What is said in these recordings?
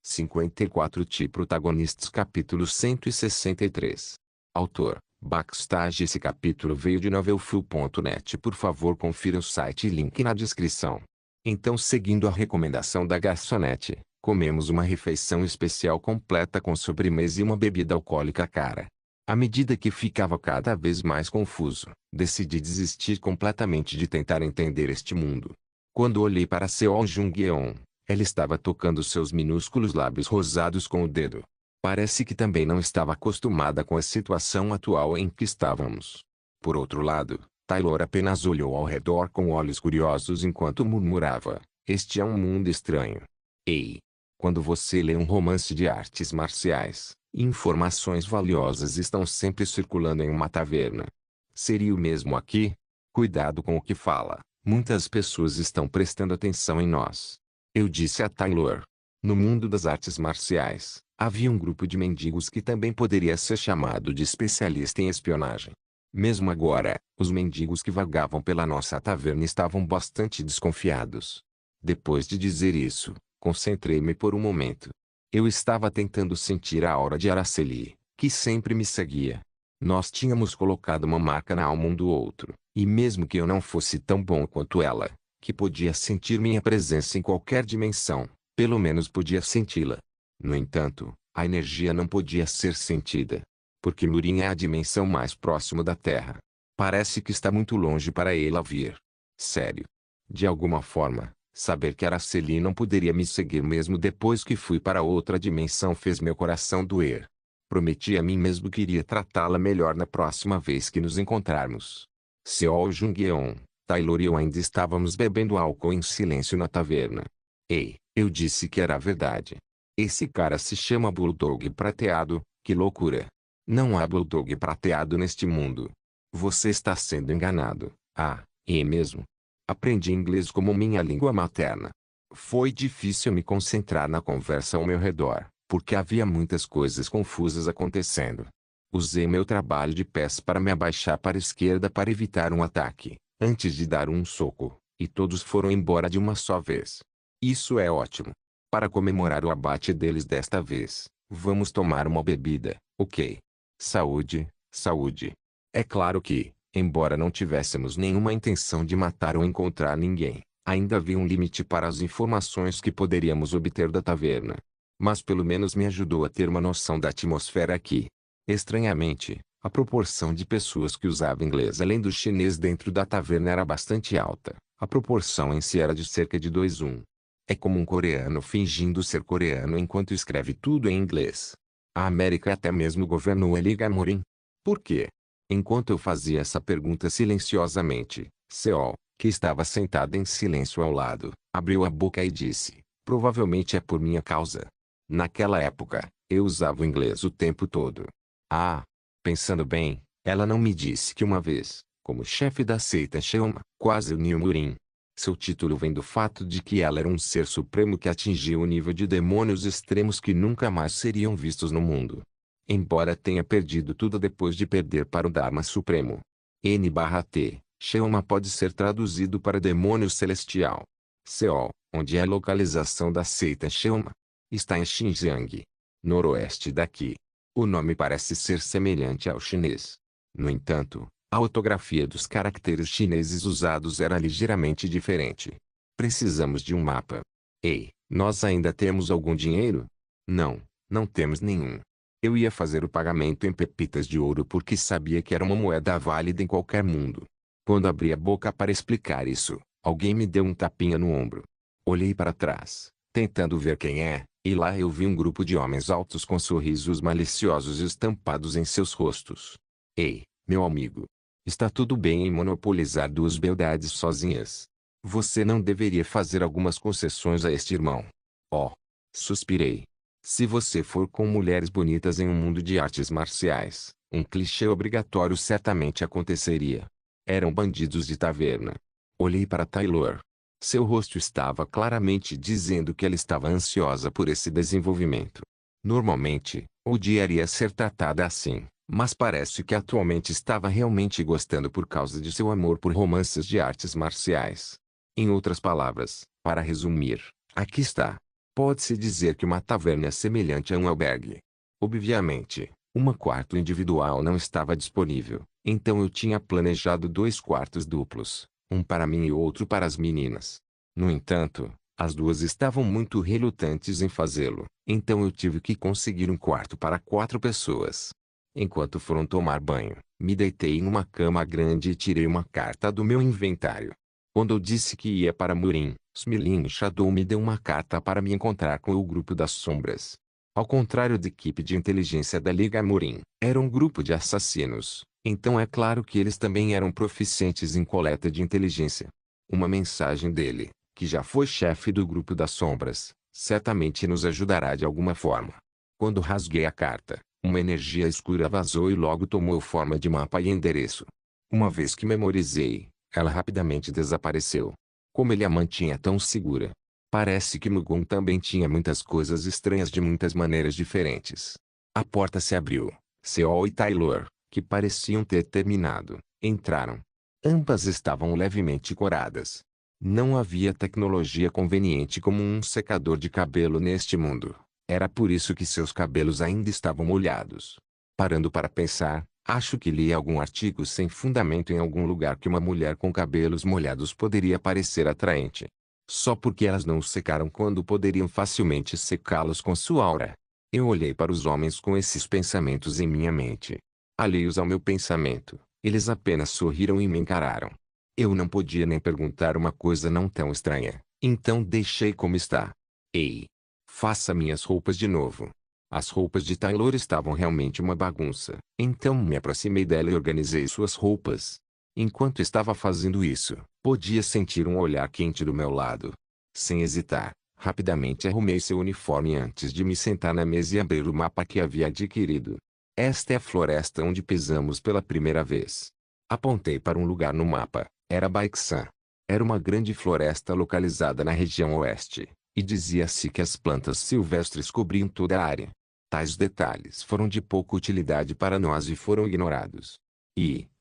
54 Protagonistas Capítulo 163. Autor, Backstage. Esse capítulo veio de novelfull.net. Por favor, confira o site e link na descrição. Então, seguindo a recomendação da garçonete, comemos uma refeição especial completa com sobremesa e uma bebida alcoólica cara. À medida que ficava cada vez mais confuso, decidi desistir completamente de tentar entender este mundo. Quando olhei para Seo Jung-yeon, ela estava tocando seus minúsculos lábios rosados com o dedo. Parece que também não estava acostumada com a situação atual em que estávamos. Por outro lado, Taylor apenas olhou ao redor com olhos curiosos enquanto murmurava: "Este é um mundo estranho." Ei! Quando você lê um romance de artes marciais, informações valiosas estão sempre circulando em uma taverna. Seria o mesmo aqui? Cuidado com o que fala. Muitas pessoas estão prestando atenção em nós. Eu disse a Taylor. No mundo das artes marciais, havia um grupo de mendigos que também poderia ser chamado de especialista em espionagem. Mesmo agora, os mendigos que vagavam pela nossa taverna estavam bastante desconfiados. Depois de dizer isso, concentrei-me por um momento. Eu estava tentando sentir a aura de Araceli, que sempre me seguia. Nós tínhamos colocado uma marca na alma um do outro, e mesmo que eu não fosse tão bom quanto ela, que podia sentir minha presença em qualquer dimensão, pelo menos podia senti-la. No entanto, a energia não podia ser sentida. Porque Murim é a dimensão mais próxima da Terra. Parece que está muito longe para ela vir. Sério. De alguma forma, saber que Araceli não poderia me seguir mesmo depois que fui para outra dimensão fez meu coração doer. Prometi a mim mesmo que iria tratá-la melhor na próxima vez que nos encontrarmos. Seo Jung-yeon, Taylor e eu ainda estávamos bebendo álcool em silêncio na taverna. Ei, eu disse que era verdade. Esse cara se chama Bulldog Prateado, que loucura. Não há Bulldog prateado neste mundo. Você está sendo enganado. Ah, é mesmo? Aprendi inglês como minha língua materna. Foi difícil me concentrar na conversa ao meu redor, porque havia muitas coisas confusas acontecendo. Usei meu trabalho de pés para me abaixar para a esquerda para evitar um ataque, antes de dar um soco, e todos foram embora de uma só vez. Isso é ótimo. Para comemorar o abate deles desta vez, vamos tomar uma bebida, ok? Saúde, saúde. É claro que, embora não tivéssemos nenhuma intenção de matar ou encontrar ninguém, ainda havia um limite para as informações que poderíamos obter da taverna. Mas pelo menos me ajudou a ter uma noção da atmosfera aqui. Estranhamente, a proporção de pessoas que usava inglês além do chinês dentro da taverna era bastante alta. A proporção em si era de cerca de 2:1. É como um coreano fingindo ser coreano enquanto escreve tudo em inglês. A América até mesmo governou a Liga Amorim. Por quê? Enquanto eu fazia essa pergunta silenciosamente, Seol, que estava sentada em silêncio ao lado, abriu a boca e disse: "Provavelmente é por minha causa." Naquela época, eu usava o inglês o tempo todo. Ah, pensando bem, ela não me disse que uma vez, como chefe da seita Sheoma, quase uniu Murim. Seu título vem do fato de que ela era um ser supremo que atingiu o nível de demônios extremos que nunca mais seriam vistos no mundo. Embora tenha perdido tudo depois de perder para o Dharma Supremo. N/T, Sheoma pode ser traduzido para demônio celestial. Seol, onde é a localização da seita Sheoma? Está em Xinjiang, noroeste daqui. O nome parece ser semelhante ao chinês. No entanto, a ortografia dos caracteres chineses usados era ligeiramente diferente. Precisamos de um mapa. Ei, nós ainda temos algum dinheiro? Não, não temos nenhum. Eu ia fazer o pagamento em pepitas de ouro porque sabia que era uma moeda válida em qualquer mundo. Quando abri a boca para explicar isso, alguém me deu um tapinha no ombro. Olhei para trás, tentando ver quem é, e lá eu vi um grupo de homens altos com sorrisos maliciosos estampados em seus rostos. Ei, meu amigo. Está tudo bem em monopolizar duas beldades sozinhas. Você não deveria fazer algumas concessões a este irmão. Oh. Suspirei. Se você for com mulheres bonitas em um mundo de artes marciais, um clichê obrigatório certamente aconteceria. Eram bandidos de taverna. Olhei para Taylor. Seu rosto estava claramente dizendo que ela estava ansiosa por esse desenvolvimento. Normalmente, odiaria ser tratada assim, mas parece que atualmente estava realmente gostando por causa de seu amor por romances de artes marciais. Em outras palavras, para resumir, aqui está. Pode-se dizer que uma taverna é semelhante a um albergue. Obviamente, um quarto individual não estava disponível, então eu tinha planejado 2 quartos duplos, um para mim e outro para as meninas. No entanto, as duas estavam muito relutantes em fazê-lo, então eu tive que conseguir um quarto para 4 pessoas. Enquanto foram tomar banho, me deitei em uma cama grande e tirei uma carta do meu inventário. Quando eu disse que ia para Murim, Smiling Shadow me deu uma carta para me encontrar com o grupo das sombras. Ao contrário da equipe de inteligência da Liga Murim, era um grupo de assassinos, então é claro que eles também eram proficientes em coleta de inteligência. Uma mensagem dele, que já foi chefe do grupo das sombras, certamente nos ajudará de alguma forma. Quando rasguei a carta, uma energia escura vazou e logo tomou forma de mapa e endereço. Uma vez que memorizei, ela rapidamente desapareceu. Como ele a mantinha tão segura? Parece que Mugon também tinha muitas coisas estranhas de muitas maneiras diferentes. A porta se abriu. Seol e Taylor, que pareciam ter terminado, entraram. Ambas estavam levemente coradas. Não havia tecnologia conveniente como um secador de cabelo neste mundo. Era por isso que seus cabelos ainda estavam molhados. Parando para pensar, acho que li algum artigo sem fundamento em algum lugar que uma mulher com cabelos molhados poderia parecer atraente. Só porque elas não os secaram quando poderiam facilmente secá-los com sua aura. Eu olhei para os homens com esses pensamentos em minha mente. Alheios ao meu pensamento, eles apenas sorriram e me encararam. Eu não podia nem perguntar uma coisa não tão estranha, então deixei como está. Ei! Faça minhas roupas de novo. As roupas de Taylor estavam realmente uma bagunça, então me aproximei dela e organizei suas roupas. Enquanto estava fazendo isso, podia sentir um olhar quente do meu lado. Sem hesitar, rapidamente arrumei seu uniforme antes de me sentar na mesa e abrir o mapa que havia adquirido. Esta é a floresta onde pisamos pela primeira vez. Apontei para um lugar no mapa, era Baixan. Era uma grande floresta localizada na região oeste, e dizia-se que as plantas silvestres cobriam toda a área. Tais detalhes foram de pouca utilidade para nós e foram ignorados.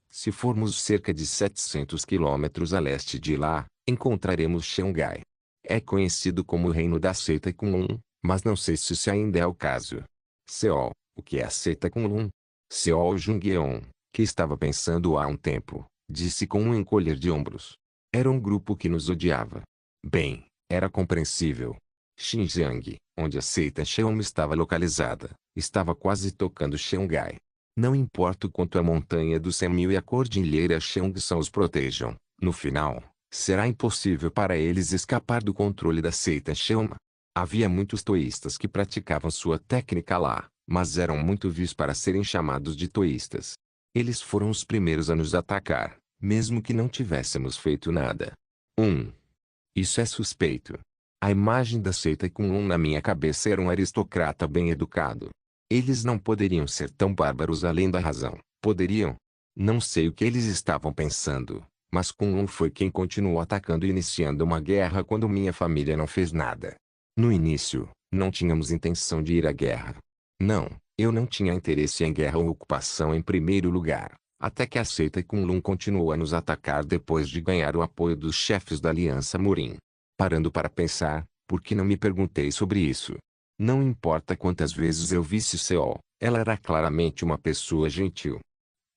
Se formos cerca de 700 quilômetros a leste de lá, encontraremos Xangai. É conhecido como o reino da seita Kunlun, mas não sei se isso ainda é o caso. Seol, o que é a seita Kunlun? Seol Jungyeon, que estava pensando há um tempo, disse com um encolher de ombros. Era um grupo que nos odiava. Bem, era compreensível. Xinjiang, onde a seita Cheon estava localizada, estava quase tocando Xangai. Não importa o quanto a montanha do Semil e a cordilheira Cheongshan os protejam, no final, será impossível para eles escapar do controle da seita Cheon. Havia muitos toístas que praticavam sua técnica lá, mas eram muito vis para serem chamados de toístas. Eles foram os primeiros a nos atacar, mesmo que não tivéssemos feito nada. Isso é suspeito. A imagem da seita Kunlun na minha cabeça era um aristocrata bem educado. Eles não poderiam ser tão bárbaros além da razão, poderiam? Não sei o que eles estavam pensando, mas Kunlun foi quem continuou atacando e iniciando uma guerra quando minha família não fez nada. No início, não tínhamos intenção de ir à guerra. Não, eu não tinha interesse em guerra ou ocupação em primeiro lugar, até que a seita Kunlun continuou a nos atacar depois de ganhar o apoio dos chefes da Aliança Murim. Parando para pensar, por que não me perguntei sobre isso? Não importa quantas vezes eu visse Seol, ela era claramente uma pessoa gentil.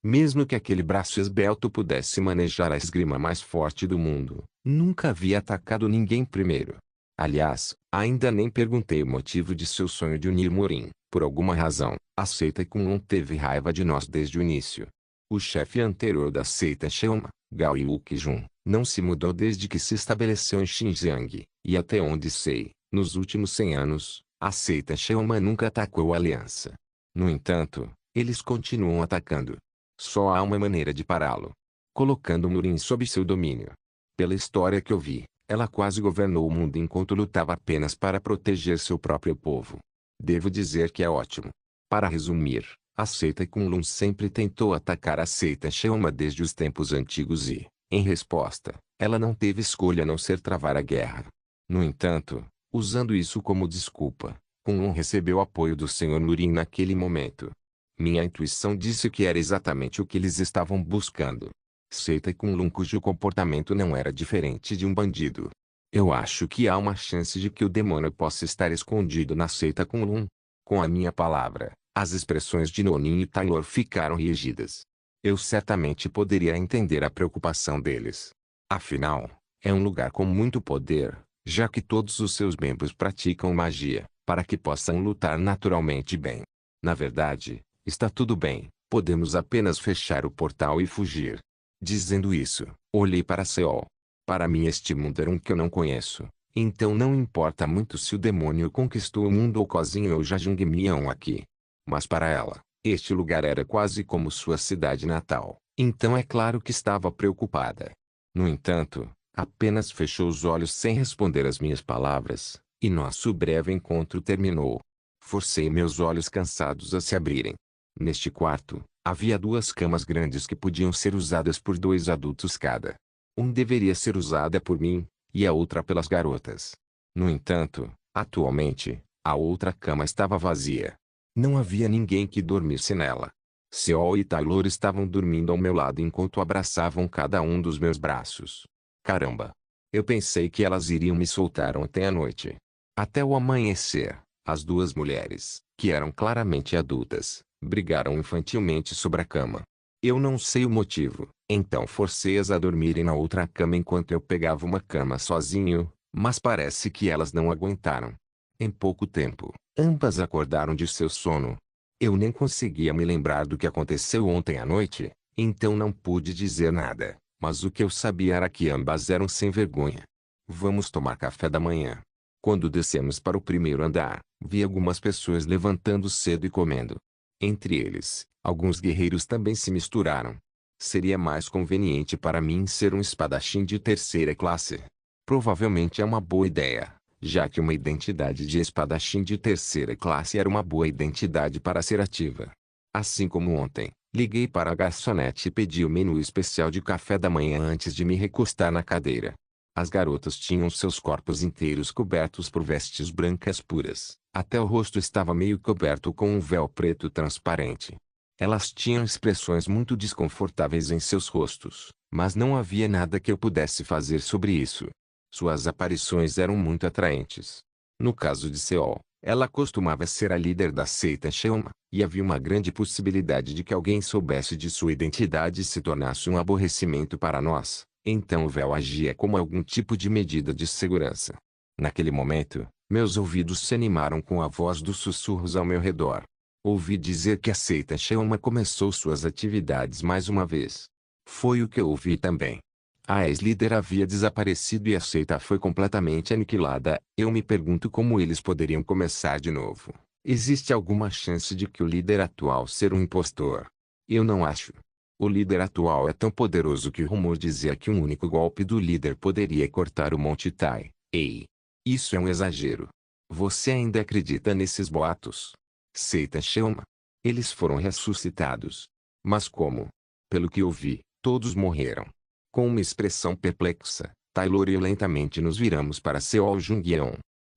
Mesmo que aquele braço esbelto pudesse manejar a esgrima mais forte do mundo, nunca havia atacado ninguém primeiro. Aliás, ainda nem perguntei o motivo de seu sonho de unir Murim. Por alguma razão, a seita Kunlun teve raiva de nós desde o início. O chefe anterior da seita Cheon, Gao Yukijun, não se mudou desde que se estabeleceu em Xinjiang, e até onde sei, nos últimos 100 anos, a seita Cheoma nunca atacou a aliança. No entanto, eles continuam atacando. Só há uma maneira de pará-lo: colocando Murim sob seu domínio. Pela história que eu vi, ela quase governou o mundo enquanto lutava apenas para proteger seu próprio povo. Devo dizer que é ótimo. Para resumir, a seita Kunlun sempre tentou atacar a seita Cheoma desde os tempos antigos e, em resposta, ela não teve escolha a não ser travar a guerra. No entanto, usando isso como desculpa, Kunlun recebeu o apoio do Sr. Murim naquele momento. Minha intuição disse que era exatamente o que eles estavam buscando. Seita Kunlun cujo comportamento não era diferente de um bandido. Eu acho que há uma chance de que o demônio possa estar escondido na seita Kunlun. Com a minha palavra, as expressões de Nonin e Taylor ficaram rígidas. Eu certamente poderia entender a preocupação deles. Afinal, é um lugar com muito poder, já que todos os seus membros praticam magia, para que possam lutar naturalmente bem. Na verdade, está tudo bem, podemos apenas fechar o portal e fugir. Dizendo isso, olhei para Seol. Para mim este mundo era um que eu não conheço, então não importa muito se o demônio conquistou o mundo ou Kozinho ou Jajangmyeon aqui. Mas para ela, este lugar era quase como sua cidade natal, então é claro que estava preocupada. No entanto, apenas fechou os olhos sem responder às minhas palavras, e nosso breve encontro terminou. Forcei meus olhos cansados a se abrirem. Neste quarto, havia duas camas grandes que podiam ser usadas por dois adultos cada. Um deveria ser usada por mim, e a outra pelas garotas. No entanto, atualmente, a outra cama estava vazia. Não havia ninguém que dormisse nela. Seol e Taylor estavam dormindo ao meu lado enquanto abraçavam cada um dos meus braços. Caramba! Eu pensei que elas iriam me soltar ontem à noite. Até o amanhecer, as duas mulheres, que eram claramente adultas, brigaram infantilmente sobre a cama. Eu não sei o motivo, então forcei-as a dormirem na outra cama enquanto eu pegava uma cama sozinho, mas parece que elas não aguentaram. Em pouco tempo, ambas acordaram de seu sono. Eu nem conseguia me lembrar do que aconteceu ontem à noite, então não pude dizer nada, mas o que eu sabia era que ambas eram sem vergonha. Vamos tomar café da manhã. Quando descemos para o primeiro andar, vi algumas pessoas levantando cedo e comendo. Entre eles, alguns guerreiros também se misturaram. Seria mais conveniente para mim ser um espadachim de terceira classe. Provavelmente é uma boa ideia, já que uma identidade de espadachim de terceira classe era uma boa identidade para ser ativa. Assim como ontem, liguei para a garçonete e pedi o menu especial de café da manhã antes de me recostar na cadeira. As garotas tinham seus corpos inteiros cobertos por vestes brancas puras, até o rosto estava meio coberto com um véu preto transparente. Elas tinham expressões muito desconfortáveis em seus rostos, mas não havia nada que eu pudesse fazer sobre isso. Suas aparições eram muito atraentes. No caso de Seol, ela costumava ser a líder da seita Cheoma, e havia uma grande possibilidade de que alguém soubesse de sua identidade e se tornasse um aborrecimento para nós. Então o véu agia como algum tipo de medida de segurança. Naquele momento, meus ouvidos se animaram com a voz dos sussurros ao meu redor. Ouvi dizer que a seita Cheoma começou suas atividades mais uma vez. Foi o que eu ouvi também. A ex-líder havia desaparecido e a seita foi completamente aniquilada. Eu me pergunto como eles poderiam começar de novo. Existe alguma chance de que o líder atual seja um impostor? Eu não acho. O líder atual é tão poderoso que o rumor dizia que um único golpe do líder poderia cortar o Monte Tai. Ei! Isso é um exagero. Você ainda acredita nesses boatos? Seita Cheoma. Eles foram ressuscitados. Mas como? Pelo que ouvi, todos morreram. Com uma expressão perplexa, Taylor e eu lentamente nos viramos para Seol Jungyeon.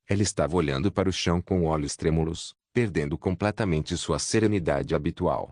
Ela estava olhando para o chão com olhos trêmulos, perdendo completamente sua serenidade habitual.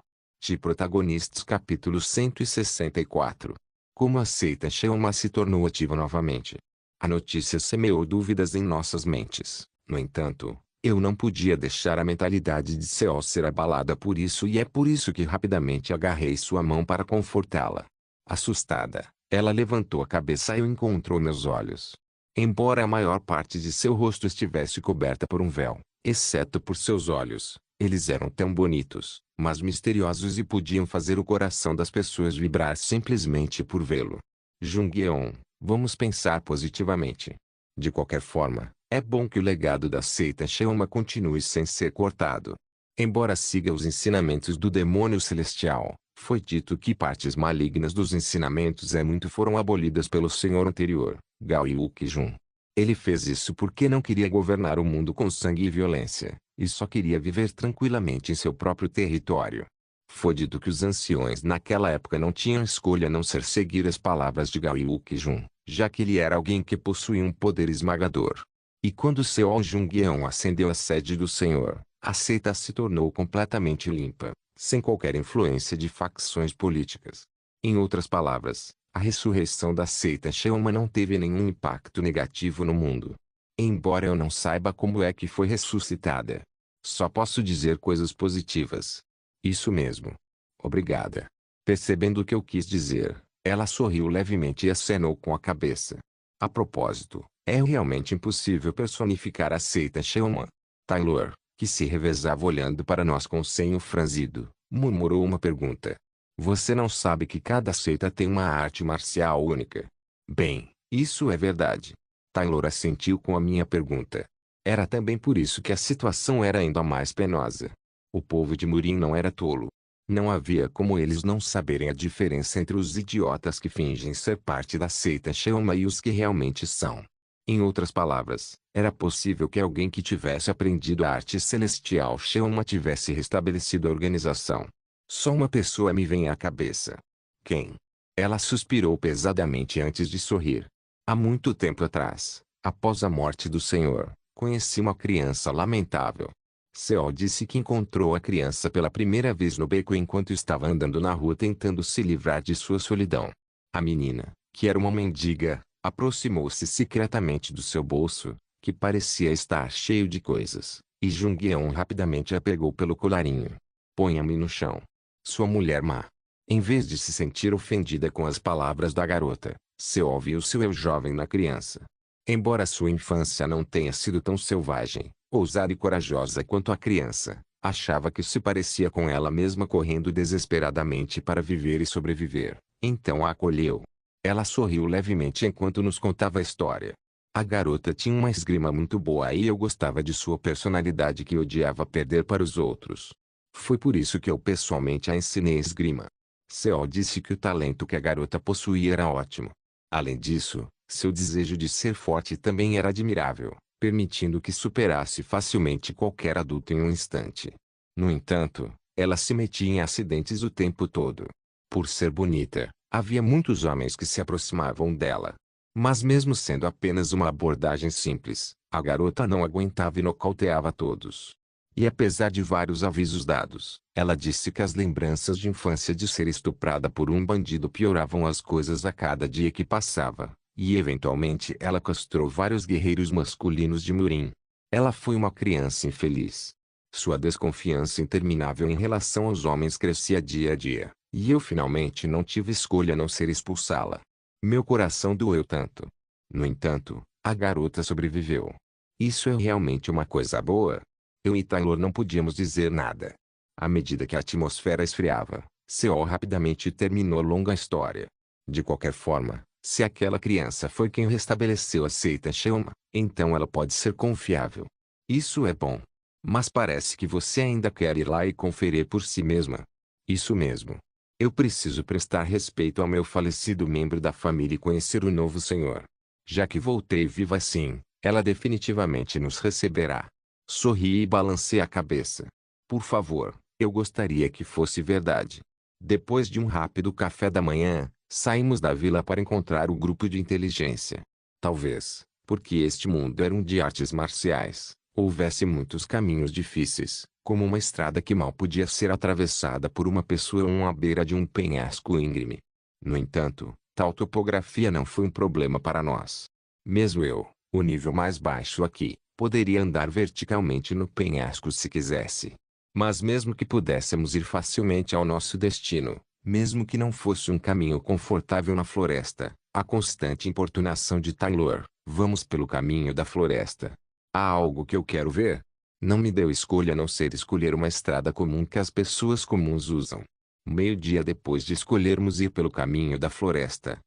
Protagonistas capítulo 164. Como a seita Cheoma se tornou ativa novamente. A notícia semeou dúvidas em nossas mentes. No entanto, eu não podia deixar a mentalidade de Seol ser abalada por isso e é por isso que rapidamente agarrei sua mão para confortá-la. Assustada, ela levantou a cabeça e encontrou meus olhos. Embora a maior parte de seu rosto estivesse coberta por um véu, exceto por seus olhos, eles eram tão bonitos, mas misteriosos e podiam fazer o coração das pessoas vibrar simplesmente por vê-lo. Jungyeon, vamos pensar positivamente. De qualquer forma, é bom que o legado da seita Cheoma continue sem ser cortado. Embora siga os ensinamentos do demônio celestial, foi dito que partes malignas dos ensinamentos muito foram abolidas pelo senhor anterior, Gao Yukijun. Ele fez isso porque não queria governar o mundo com sangue e violência, e só queria viver tranquilamente em seu próprio território. Foi dito que os anciões naquela época não tinham escolha a não ser seguir as palavras de Gao Yukijun, já que ele era alguém que possuía um poder esmagador. E quando Seol Jungyeon ascendeu à sede do Senhor, a seita se tornou completamente limpa, sem qualquer influência de facções políticas. Em outras palavras, A ressurreição da seita Shelma não teve nenhum impacto negativo no mundo. Embora eu não saiba como é que foi ressuscitada. Só posso dizer coisas positivas. Isso mesmo. Obrigada. Percebendo o que eu quis dizer, ela sorriu levemente e acenou com a cabeça. A propósito, é realmente impossível personificar a seita Shelma. Taylor, que se revezava olhando para nós com o senho franzido, murmurou uma pergunta. Você não sabe que cada seita tem uma arte marcial única? Bem, isso é verdade. Taylor assentiu com a minha pergunta. Era também por isso que a situação era ainda mais penosa. O povo de Murim não era tolo. Não havia como eles não saberem a diferença entre os idiotas que fingem ser parte da seita Shelma e os que realmente são. Em outras palavras, era possível que alguém que tivesse aprendido a arte celestial Shelma tivesse restabelecido a organização. Só uma pessoa me vem à cabeça. Quem? Ela suspirou pesadamente antes de sorrir. Há muito tempo atrás, após a morte do Senhor, conheci uma criança lamentável. Seol disse que encontrou a criança pela primeira vez no beco enquanto estava andando na rua tentando se livrar de sua solidão. A menina, que era uma mendiga, aproximou-se secretamente do seu bolso, que parecia estar cheio de coisas, e Jung-Yeon rapidamente a pegou pelo colarinho. Ponha-me no chão. Sua mulher má. Em vez de se sentir ofendida com as palavras da garota, Seol viu seu eu jovem na criança. Embora sua infância não tenha sido tão selvagem, ousada e corajosa quanto a criança, achava que se parecia com ela mesma correndo desesperadamente para viver e sobreviver, então a acolheu. Ela sorriu levemente enquanto nos contava a história. A garota tinha uma esgrima muito boa e eu gostava de sua personalidade que odiava perder para os outros. Foi por isso que eu pessoalmente a ensinei esgrima. Seol disse que o talento que a garota possuía era ótimo. Além disso, seu desejo de ser forte também era admirável, permitindo que superasse facilmente qualquer adulto em um instante. No entanto, ela se metia em acidentes o tempo todo. Por ser bonita, havia muitos homens que se aproximavam dela. Mas mesmo sendo apenas uma abordagem simples, a garota não aguentava e nocauteava todos. E apesar de vários avisos dados, ela disse que as lembranças de infância de ser estuprada por um bandido pioravam as coisas a cada dia que passava, e eventualmente ela castrou vários guerreiros masculinos de Murim. Ela foi uma criança infeliz. Sua desconfiança interminável em relação aos homens crescia dia a dia, e eu finalmente não tive escolha a não ser expulsá-la. Meu coração doeu tanto. No entanto, a garota sobreviveu. Isso é realmente uma coisa boa. Eu e Taylor não podíamos dizer nada. À medida que a atmosfera esfriava, Seol rapidamente terminou a longa história. De qualquer forma, se aquela criança foi quem restabeleceu a seita Shelma, então ela pode ser confiável. Isso é bom. Mas parece que você ainda quer ir lá e conferir por si mesma. Isso mesmo. Eu preciso prestar respeito ao meu falecido membro da família e conhecer o novo senhor. Já que voltei viva assim, ela definitivamente nos receberá. Sorri e balancei a cabeça. Por favor, eu gostaria que fosse verdade. Depois de um rápido café da manhã, saímos da vila para encontrar o grupo de inteligência. Talvez, porque este mundo era um de artes marciais, houvesse muitos caminhos difíceis, como uma estrada que mal podia ser atravessada por uma pessoa à beira de um penhasco íngreme. No entanto, tal topografia não foi um problema para nós. Mesmo eu, o nível mais baixo aqui, poderia andar verticalmente no penhasco se quisesse. Mas mesmo que pudéssemos ir facilmente ao nosso destino, mesmo que não fosse um caminho confortável na floresta, a constante importunação de Taylor, vamos pelo caminho da floresta. Há algo que eu quero ver? Não me deu escolha a não ser escolher uma estrada comum que as pessoas comuns usam. Meio-dia depois de escolhermos ir pelo caminho da floresta,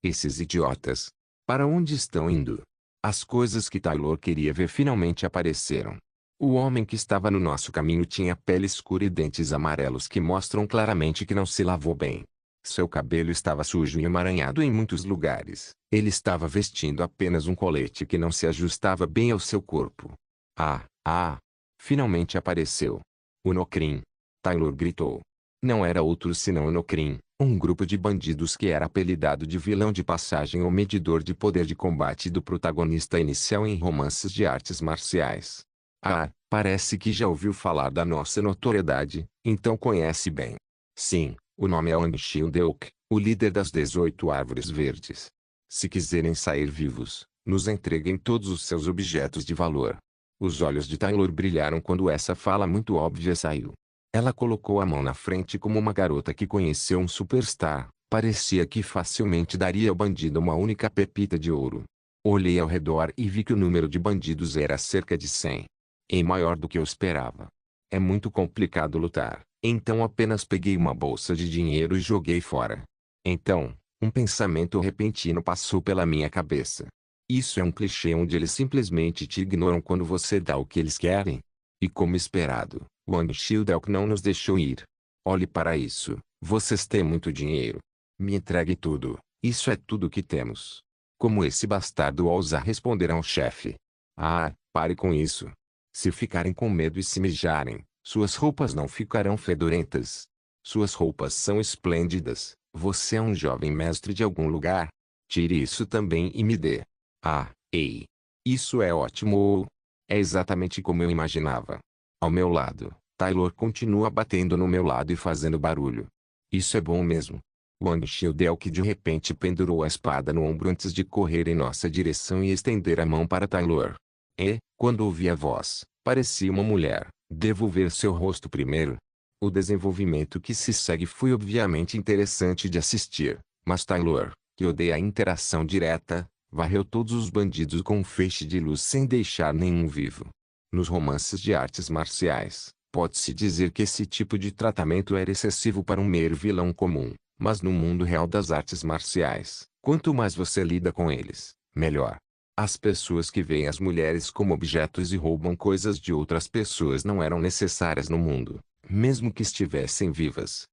esses idiotas. Para onde estão indo? As coisas que Taylor queria ver finalmente apareceram. O homem que estava no nosso caminho tinha pele escura e dentes amarelos que mostram claramente que não se lavou bem. Seu cabelo estava sujo e emaranhado em muitos lugares. Ele estava vestindo apenas um colete que não se ajustava bem ao seu corpo. Finalmente apareceu. O Nokrin. Taylor gritou. Não era outro senão o Nokrin, um grupo de bandidos que era apelidado de vilão de passagem ou medidor de poder de combate do protagonista inicial em romances de artes marciais. Parece que já ouviu falar da nossa notoriedade, então conhece bem. Sim, O nome é Wang Shildeok, o líder das 18 árvores verdes. Se quiserem sair vivos, nos entreguem todos os seus objetos de valor. Os olhos de Taylor brilharam quando essa fala muito óbvia saiu. Ela colocou a mão na frente como uma garota que conheceu um superstar. Parecia que facilmente daria ao bandido uma única pepita de ouro. Olhei ao redor e vi que o número de bandidos era cerca de 100. E maior do que eu esperava. É muito complicado lutar, então apenas peguei uma bolsa de dinheiro e joguei fora. Então, um pensamento repentino passou pela minha cabeça. Isso é um clichê onde eles simplesmente te ignoram quando você dá o que eles querem. E como esperado, Wang Shildeok não nos deixou ir. Olhe para isso, vocês têm muito dinheiro. Me entregue tudo, isso é tudo que temos. Como esse bastardo ousa responder ao chefe? Ah, pare com isso. Se ficarem com medo e se mijarem, suas roupas não ficarão fedorentas. Suas roupas são esplêndidas. Você é um jovem mestre de algum lugar? Tire isso também e me dê. Ah, ei. Isso é ótimo. É exatamente como eu imaginava. Ao meu lado, Taylor continua batendo no meu lado e fazendo barulho. Isso é bom mesmo. Wang Shildeok de repente pendurou a espada no ombro antes de correr em nossa direção e estender a mão para Taylor. E, quando ouvi a voz, parecia uma mulher. Devo ver seu rosto primeiro. O desenvolvimento que se segue foi obviamente interessante de assistir, mas Taylor, que odeia a interação direta, varreu todos os bandidos com um feixe de luz sem deixar nenhum vivo. Nos romances de artes marciais, pode-se dizer que esse tipo de tratamento era excessivo para um mero vilão comum, mas no mundo real das artes marciais, quanto mais você lida com eles, melhor. As pessoas que veem as mulheres como objetos e roubam coisas de outras pessoas não eram necessárias no mundo, mesmo que estivessem vivas.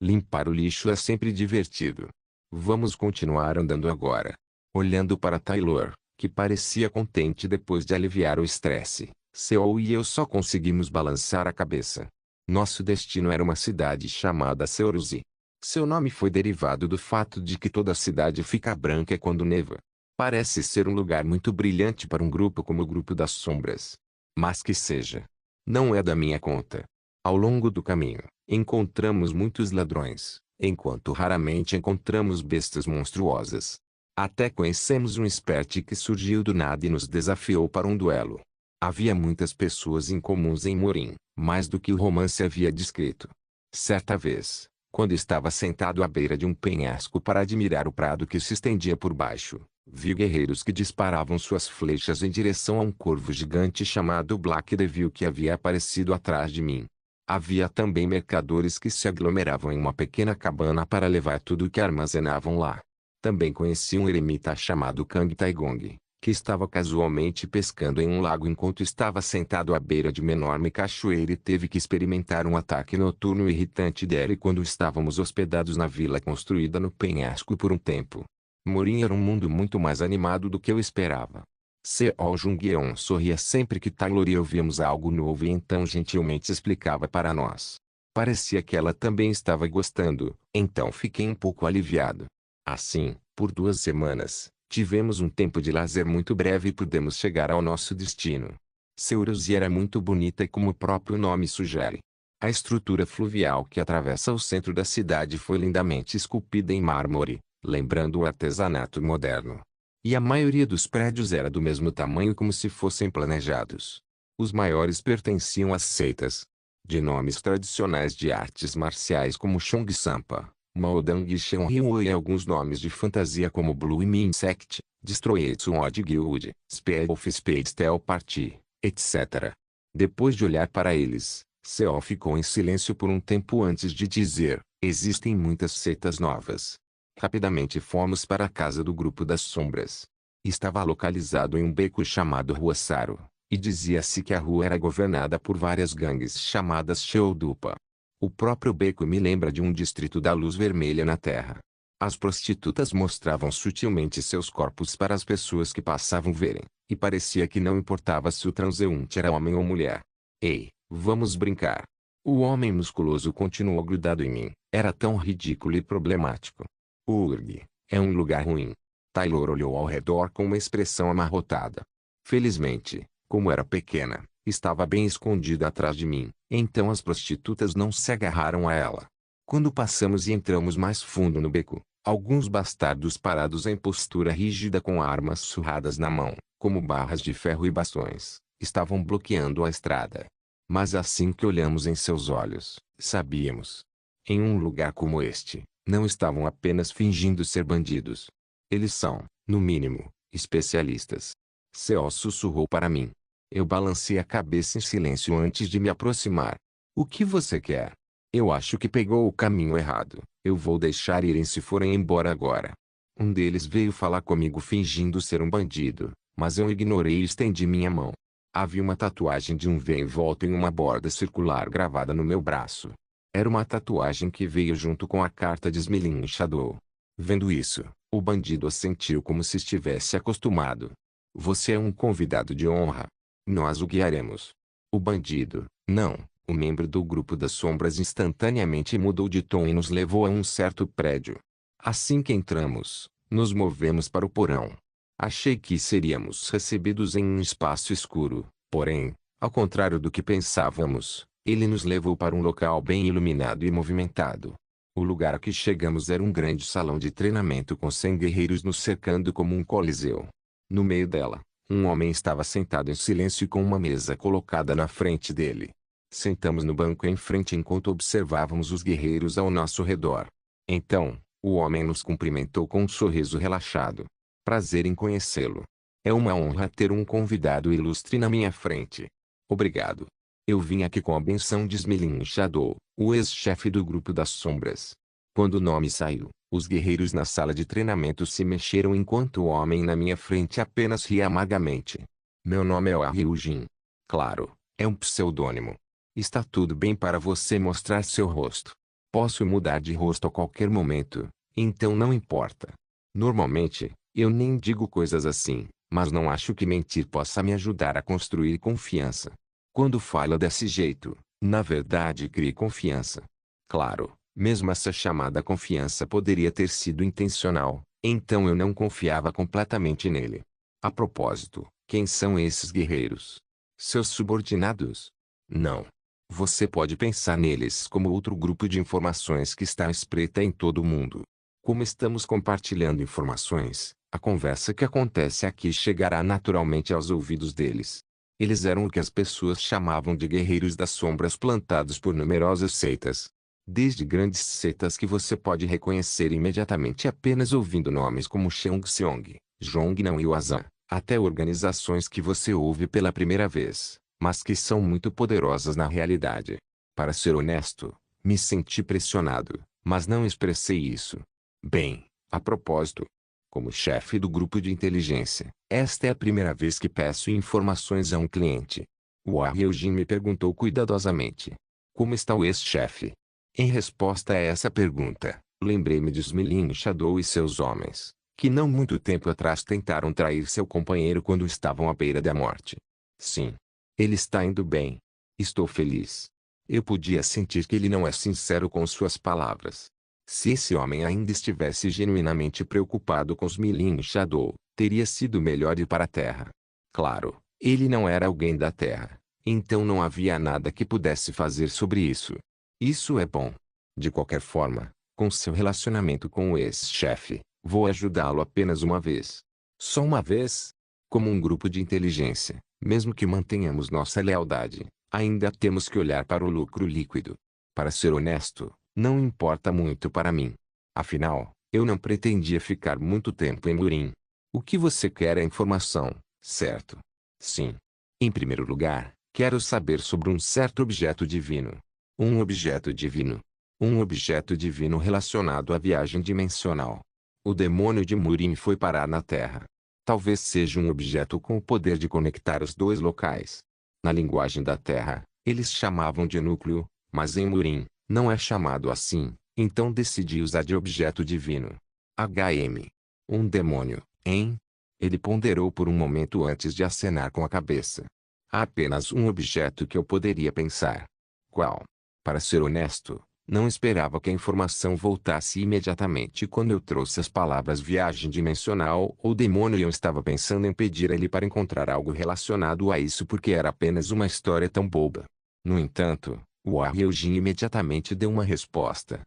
Limpar o lixo é sempre divertido. Vamos continuar andando agora. Olhando para Taylor, que parecia contente depois de aliviar o estresse, Seol e eu só conseguimos balançar a cabeça. Nosso destino era uma cidade chamada Seoruzi. Seu nome foi derivado do fato de que toda a cidade fica branca quando neva. Parece ser um lugar muito brilhante para um grupo como o Grupo das Sombras. Mas que seja. Não é da minha conta. Ao longo do caminho, encontramos muitos ladrões, enquanto raramente encontramos bestas monstruosas. Até conhecemos um expert que surgiu do nada e nos desafiou para um duelo. Havia muitas pessoas incomuns em Morim, mais do que o romance havia descrito. Certa vez, quando estava sentado à beira de um penhasco para admirar o prado que se estendia por baixo, vi guerreiros que disparavam suas flechas em direção a um corvo gigante chamado Black Devil que havia aparecido atrás de mim. Havia também mercadores que se aglomeravam em uma pequena cabana para levar tudo o que armazenavam lá. Também conheci um eremita chamado Kang Taigong, que estava casualmente pescando em um lago enquanto estava sentado à beira de uma enorme cachoeira e teve que experimentar um ataque noturno irritante dele quando estávamos hospedados na vila construída no penhasco por um tempo. Morim era um mundo muito mais animado do que eu esperava. Seo Jung-yeon sorria sempre que Taylor e eu víamos algo novo e então gentilmente explicava para nós. Parecia que ela também estava gostando, então fiquei um pouco aliviado. Assim, por 2 semanas, tivemos um tempo de lazer muito breve e pudemos chegar ao nosso destino. Seoruzi era muito bonita e como o próprio nome sugere. A estrutura fluvial que atravessa o centro da cidade foi lindamente esculpida em mármore, lembrando o artesanato moderno. E a maioria dos prédios era do mesmo tamanho como se fossem planejados. Os maiores pertenciam às seitas, de nomes tradicionais de artes marciais como Chong Sampa, Maodang e Shenryu e alguns nomes de fantasia como Blue Min Sect, Destroyetsu Odd Guild, Spade of Spades Tel Party, etc. Depois de olhar para eles, Seo ficou em silêncio por um tempo antes de dizer, existem muitas seitas novas. Rapidamente fomos para a casa do Grupo das Sombras. Estava localizado em um beco chamado Rua Saro, e dizia-se que a rua era governada por várias gangues chamadas Shoudupa. O próprio beco me lembra de um distrito da luz vermelha na Terra. As prostitutas mostravam sutilmente seus corpos para as pessoas que passavam verem, e parecia que não importava se o transeunte era homem ou mulher. Ei, vamos brincar. O homem musculoso continuou grudado em mim, era tão ridículo e problemático. Urg, é um lugar ruim. Taylor olhou ao redor com uma expressão amarrotada. Felizmente, como era pequena, estava bem escondida atrás de mim, então as prostitutas não se agarraram a ela. Quando passamos e entramos mais fundo no beco, alguns bastardos parados em postura rígida com armas surradas na mão, como barras de ferro e bastões, estavam bloqueando a estrada. Mas assim que olhamos em seus olhos, sabíamos. Em um lugar como este, não estavam apenas fingindo ser bandidos. Eles são, no mínimo, especialistas. Ceo sussurrou para mim. Eu balancei a cabeça em silêncio antes de me aproximar. O que você quer? Eu acho que pegou o caminho errado. Eu vou deixar irem se forem embora agora. Um deles veio falar comigo fingindo ser um bandido, mas eu ignorei e estendi minha mão. Havia uma tatuagem de um V em volta em uma borda circular gravada no meu braço. Era uma tatuagem que veio junto com a carta de Smelling Shadow. Vendo isso, o bandido assentiu como se estivesse acostumado. Você é um convidado de honra. Nós o guiaremos. O bandido, não, o membro do grupo das sombras instantaneamente mudou de tom e nos levou a um certo prédio. Assim que entramos, nos movemos para o porão. Achei que seríamos recebidos em um espaço escuro, porém, ao contrário do que pensávamos, ele nos levou para um local bem iluminado e movimentado. O lugar a que chegamos era um grande salão de treinamento com 100 guerreiros nos cercando como um coliseu. No meio dela, um homem estava sentado em silêncio com uma mesa colocada na frente dele. Sentamos no banco em frente enquanto observávamos os guerreiros ao nosso redor. Então, o homem nos cumprimentou com um sorriso relaxado. Prazer em conhecê-lo. É uma honra ter um convidado ilustre na minha frente. Obrigado. Eu vim aqui com a benção de Smelling Shadow, o ex-chefe do grupo das sombras. Quando o nome saiu, os guerreiros na sala de treinamento se mexeram enquanto o homem na minha frente apenas ria amargamente. Meu nome é Ryujin. Claro, é um pseudônimo. Está tudo bem para você mostrar seu rosto. Posso mudar de rosto a qualquer momento, então não importa. Normalmente, eu nem digo coisas assim, mas não acho que mentir possa me ajudar a construir confiança. Quando fala desse jeito, na verdade crie confiança. Claro, mesmo essa chamada confiança poderia ter sido intencional, então eu não confiava completamente nele. A propósito, quem são esses guerreiros? Seus subordinados? Não. Você pode pensar neles como outro grupo de informações que está espreita em todo o mundo. Como estamos compartilhando informações, a conversa que acontece aqui chegará naturalmente aos ouvidos deles. Eles eram o que as pessoas chamavam de guerreiros das sombras plantados por numerosas seitas. Desde grandes seitas que você pode reconhecer imediatamente apenas ouvindo nomes como Cheongseong, Jongnam e Wazan, até organizações que você ouve pela primeira vez, mas que são muito poderosas na realidade. Para ser honesto, me senti pressionado, mas não expressei isso. Bem, a propósito, como chefe do grupo de inteligência, esta é a primeira vez que peço informações a um cliente. O Ryujin me perguntou cuidadosamente. Como está o ex-chefe? Em resposta a essa pergunta, lembrei-me de Smelling Shadow e seus homens, que não muito tempo atrás tentaram trair seu companheiro quando estavam à beira da morte. Sim. Ele está indo bem. Estou feliz. Eu podia sentir que ele não é sincero com suas palavras. Se esse homem ainda estivesse genuinamente preocupado com Smelling Shadow, teria sido melhor ir para a Terra. Claro, ele não era alguém da Terra, então não havia nada que pudesse fazer sobre isso. Isso é bom. De qualquer forma, com seu relacionamento com o ex-chefe, vou ajudá-lo apenas uma vez. Só uma vez? Como um grupo de inteligência, mesmo que mantenhamos nossa lealdade, ainda temos que olhar para o lucro líquido. Para ser honesto, não importa muito para mim. Afinal, eu não pretendia ficar muito tempo em Murim. O que você quer é informação, certo? Sim. Em primeiro lugar, quero saber sobre um certo objeto divino. Um objeto divino. Um objeto divino relacionado à viagem dimensional. O demônio de Murim foi parar na Terra. Talvez seja um objeto com o poder de conectar os dois locais. Na linguagem da Terra, eles chamavam de núcleo, mas em Murim, não é chamado assim, então decidi usar de objeto divino. HM. Um demônio, hein? Ele ponderou por um momento antes de acenar com a cabeça. Há apenas um objeto que eu poderia pensar. Qual? Para ser honesto, não esperava que a informação voltasse imediatamente quando eu trouxe as palavras viagem dimensional ou demônio e eu estava pensando em pedir a ele para encontrar algo relacionado a isso porque era apenas uma história tão boba. No entanto, o Ryujin imediatamente deu uma resposta.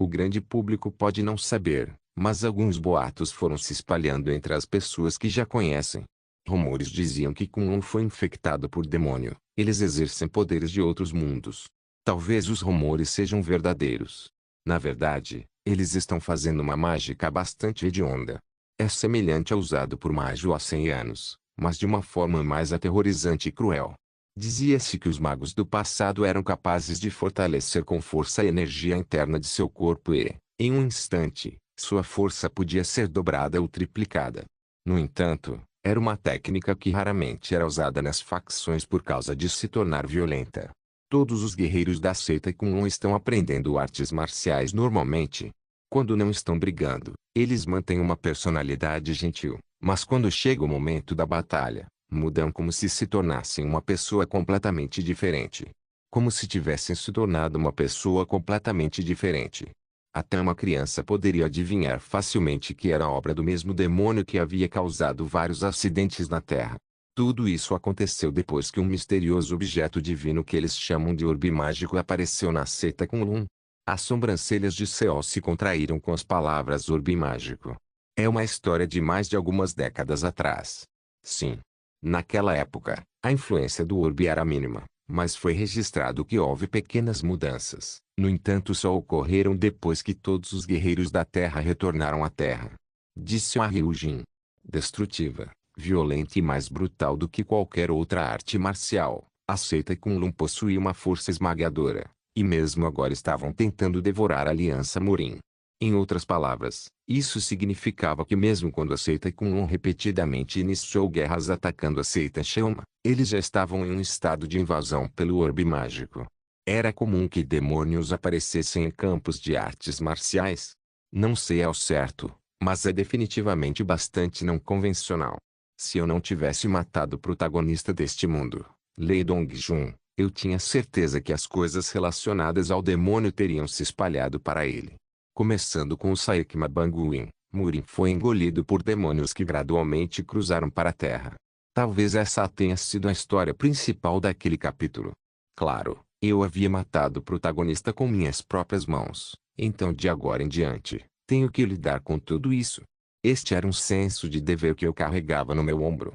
O grande público pode não saber, mas alguns boatos foram se espalhando entre as pessoas que já conhecem. Rumores diziam que Kunlun foi infectado por demônio. Eles exercem poderes de outros mundos. Talvez os rumores sejam verdadeiros. Na verdade, eles estão fazendo uma mágica bastante hedionda. É semelhante ao usado por Maju há 100 anos, mas de uma forma mais aterrorizante e cruel. Dizia-se que os magos do passado eram capazes de fortalecer com força a energia interna de seu corpo e, em um instante, sua força podia ser dobrada ou triplicada. No entanto, era uma técnica que raramente era usada nas facções por causa de se tornar violenta. Todos os guerreiros da seita Kunlun estão aprendendo artes marciais normalmente. Quando não estão brigando, eles mantêm uma personalidade gentil, mas quando chega o momento da batalha, mudam como se tornassem uma pessoa completamente diferente. Como se tivessem se tornado uma pessoa completamente diferente. Até uma criança poderia adivinhar facilmente que era obra do mesmo demônio que havia causado vários acidentes na Terra. Tudo isso aconteceu depois que um misterioso objeto divino que eles chamam de orbe mágico apareceu na seita Kunlun. As sobrancelhas de Seol se contraíram com as palavras orbe mágico. É uma história de mais de algumas décadas atrás. Sim. Naquela época, a influência do orbe era mínima, mas foi registrado que houve pequenas mudanças. No entanto, só ocorreram depois que todos os guerreiros da Terra retornaram à Terra. Disse a Ryujin. Destrutiva, violenta e mais brutal do que qualquer outra arte marcial, a seita Kunlun possuía uma força esmagadora, e mesmo agora estavam tentando devorar a Aliança Murin. Em outras palavras, isso significava que mesmo quando a seita Kunlun repetidamente iniciou guerras atacando a seita Sheoma, eles já estavam em um estado de invasão pelo orbe mágico. Era comum que demônios aparecessem em campos de artes marciais. Não sei ao certo, mas é definitivamente bastante não convencional. Se eu não tivesse matado o protagonista deste mundo, Lei Dongjun, eu tinha certeza que as coisas relacionadas ao demônio teriam se espalhado para ele. Começando com o Saekma Banguin, Murin foi engolido por demônios que gradualmente cruzaram para a Terra. Talvez essa tenha sido a história principal daquele capítulo. Claro, eu havia matado o protagonista com minhas próprias mãos, então de agora em diante, tenho que lidar com tudo isso. Este era um senso de dever que eu carregava no meu ombro.